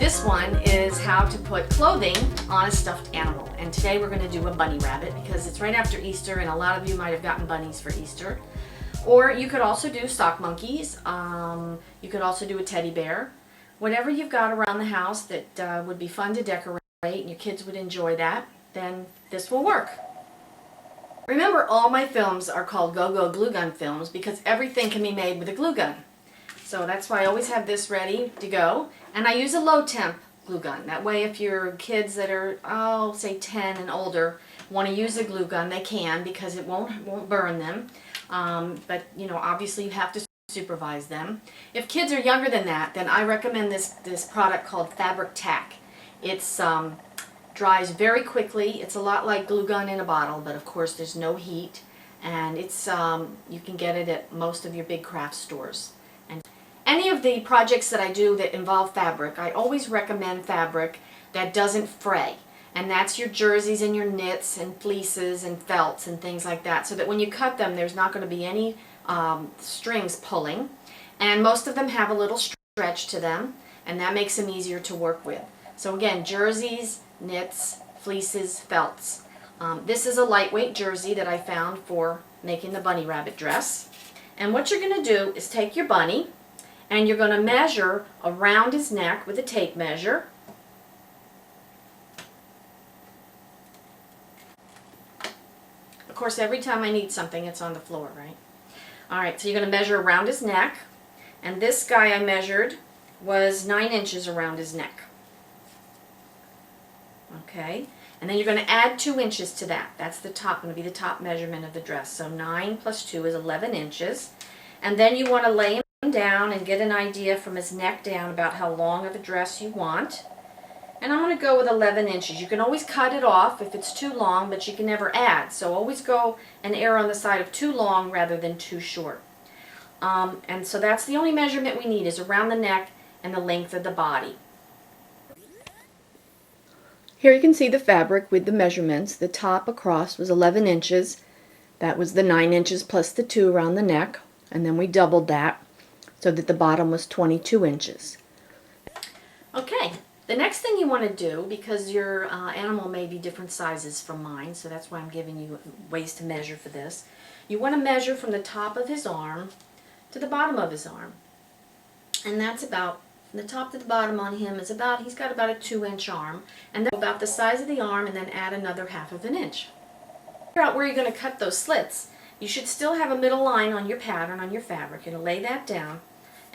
This one is how to put clothing on a stuffed animal. And today we're going to do a bunny rabbit because it's right after Easter and a lot of you might have gotten bunnies for Easter. Or you could also do sock monkeys. You could also do a teddy bear. Whatever you've got around the house that would be fun to decorate and your kids would enjoy that, then this will work. Remember, all my films are called Go-Go Glue Gun films because everything can be made with a glue gun. So that's why I always have this ready to go. And I use a low temp glue gun. That way if your kids that are, say 10 and older, want to use a glue gun, they can because it won't burn them. But you know, obviously you have to supervise them. If kids are younger than that, then I recommend this product called Fabric Tack. It's dries very quickly. It's a lot like glue gun in a bottle, but of course there's no heat, and it's you can get it at most of your big craft stores. And any of the projects that I do that involve fabric, I always recommend fabric that doesn't fray. And that's your jerseys and your knits and fleeces and felts and things like that, so that when you cut them there's not going to be any strings pulling. And most of them have a little stretch to them, and that makes them easier to work with. So again, jerseys, knits, fleeces, felts. This is a lightweight jersey that I found for making the bunny rabbit dress. And what you're going to do is take your bunny and you're going to measure around his neck with a tape measure. Of course, every time I need something, it's on the floor, right? Alright, so you're going to measure around his neck. And this guy I measured was 9 inches around his neck. Okay, and then you're going to add 2 inches to that. That's the top, going to be the top measurement of the dress. So 9 plus 2 is 11 inches. And then you want to lay him down and get an idea from his neck down about how long of a dress you want. And I'm going to go with 11 inches. You can always cut it off if it's too long, but you can never add. So always go and err on the side of too long rather than too short. And so that's the only measurement we need, is around the neck and the length of the body. Here you can see the fabric with the measurements. The top across was 11 inches. That was the 9 inches plus the 2 around the neck. And then we doubled that so that the bottom was 22 inches. Okay, the next thing you want to do, because your animal may be different sizes from mine, so that's why I'm giving you ways to measure for this. You want to measure from the top of his arm to the bottom of his arm. And that's about, from the top to the bottom on him is about, he's got about a 2-inch arm, and then about the size of the arm, and then add another 1/2 inch. Figure out where you're going to cut those slits. You should still have a middle line on your pattern, on your fabric. You're going to lay that down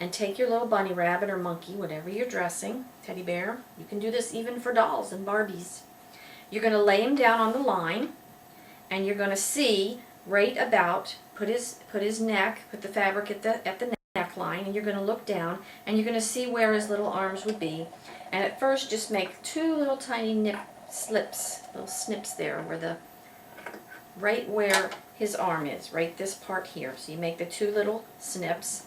and take your little bunny rabbit or monkey, whatever you're dressing, teddy bear. You can do this even for dolls and Barbies. You're going to lay him down on the line, and you're going to see right about, put his neck, put the fabric at the neckline, and you're going to look down and you're going to see where his little arms would be. And at first just make 2 little tiny nip slips, little snips there where right where his arm is, right this part here. So you make the 2 little snips,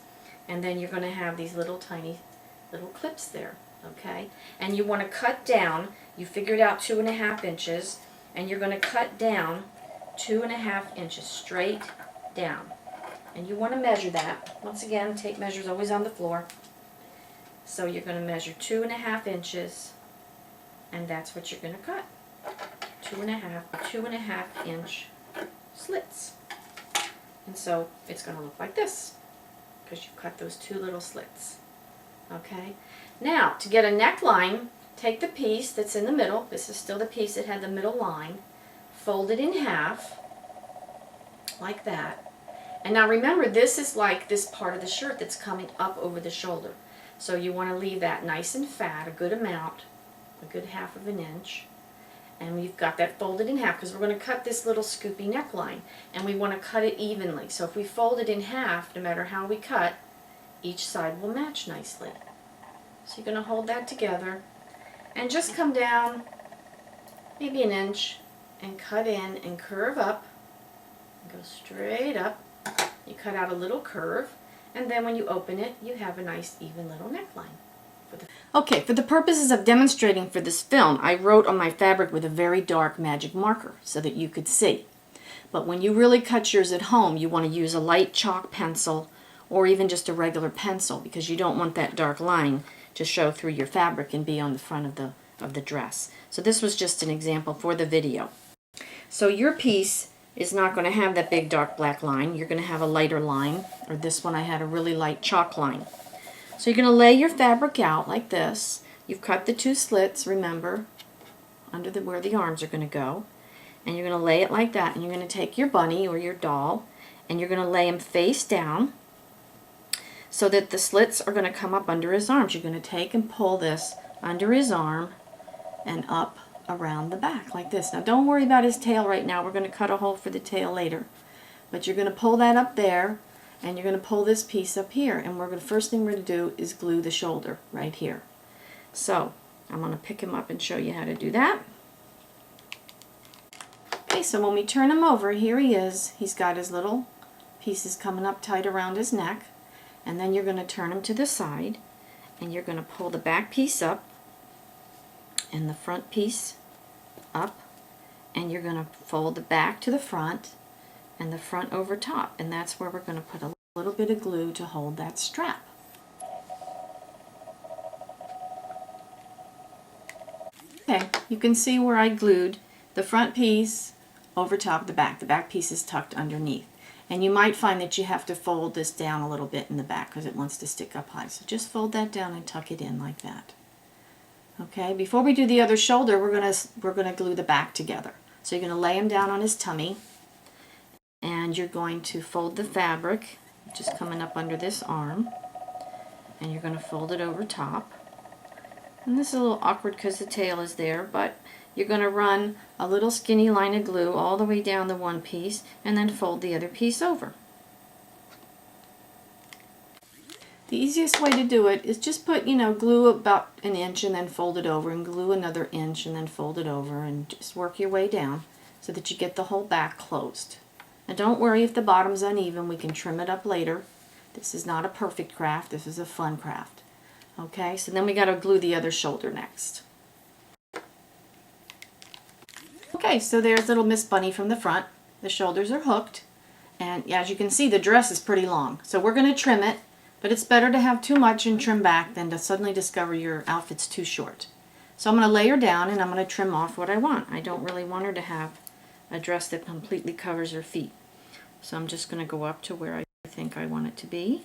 and then you're going to have these little tiny little clips there, okay? And you want to cut down, you figured out 2.5 inches, and you're going to cut down 2.5 inches straight down. And you want to measure that. Once again, tape measure's always on the floor. So you're going to measure 2.5 inches, and that's what you're going to cut. 2.5 inch slits. And so it's going to look like this, because you cut those 2 little slits. Okay? Now, to get a neckline, take the piece that's in the middle. This is still the piece that had the middle line. Fold it in half, like that. And now remember, this is like this part of the shirt that's coming up over the shoulder. So you want to leave that nice and fat, a good amount, a good 1/2 inch. And we've got that folded in half because we're going to cut this little scoopy neckline. And we want to cut it evenly. So if we fold it in half, no matter how we cut, each side will match nicely. So you're going to hold that together and just come down maybe 1 inch and cut in and curve up. Go straight up. You cut out a little curve, and then when you open it, you have a nice even little neckline. Okay, for the purposes of demonstrating for this film, I wrote on my fabric with a very dark magic marker so that you could see. But when you really cut yours at home, you want to use a light chalk pencil or even just a regular pencil, because you don't want that dark line to show through your fabric and be on the front of the dress. So this was just an example for the video. So your piece is not going to have that big dark black line. You're going to have a lighter line, or this one I had a really light chalk line. So you're going to lay your fabric out like this. You've cut the 2 slits, remember, under where the arms are going to go. And you're going to lay it like that, and you're going to take your bunny or your doll, and you're going to lay him face down so that the slits are going to come up under his arms. You're going to take and pull this under his arm and up around the back like this. Now don't worry about his tail right now. We're going to cut a hole for the tail later. But you're going to pull that up there, and you're going to pull this piece up here, and first thing we're going to do is glue the shoulder right here. So I'm going to pick him up and show you how to do that. Okay, so when we turn him over, here he is. He's got his little pieces coming up tight around his neck, and then you're going to turn him to the side, and you're going to pull the back piece up and the front piece up, and you're going to fold the back to the front and the front over top, and that's where we're going to put a little bit of glue to hold that strap. Okay, you can see where I glued the front piece over top of the back. The back piece is tucked underneath. And you might find that you have to fold this down a little bit in the back because it wants to stick up high. So just fold that down and tuck it in like that. Okay, before we do the other shoulder, we're gonna glue the back together. So you're gonna lay him down on his tummy, and you're going to fold the fabric, just coming up under this arm, and you're gonna fold it over top. And this is a little awkward because the tail is there, but you're going to run a little skinny line of glue all the way down the one piece and then fold the other piece over. The easiest way to do it is just put, glue about an inch and then fold it over, and glue another inch and then fold it over, and just work your way down so that you get the whole back closed. Now don't worry if the bottom's uneven, we can trim it up later. This is not a perfect craft, this is a fun craft. Okay, so then we got to glue the other shoulder next. Okay, so there's little Miss Bunny from the front. The shoulders are hooked, and as you can see, the dress is pretty long. So we're going to trim it, but it's better to have too much and trim back than to suddenly discover your outfit's too short. So I'm going to lay her down, and I'm going to trim off what I want. I don't really want her to have a dress that completely covers her feet. So I'm just going to go up to where I think I want it to be,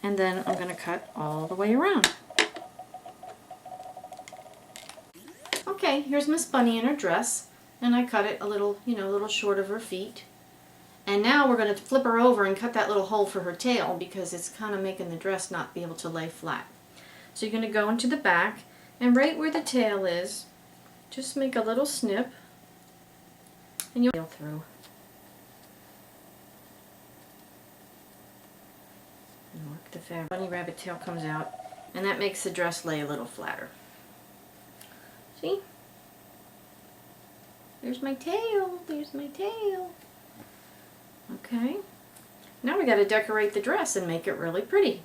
and then I'm going to cut all the way around. Okay, here's Miss Bunny in her dress, and I cut it a little, a little short of her feet. And now we're going to flip her over and cut that little hole for her tail because it's kind of making the dress not be able to lay flat. So you're going to go into the back, and right where the tail is, just make a little snip, and you'll tail through. And work the fabric. Bunny rabbit tail comes out, and that makes the dress lay a little flatter. See? There's my tail. There's my tail. Okay. Now we got to decorate the dress and make it really pretty.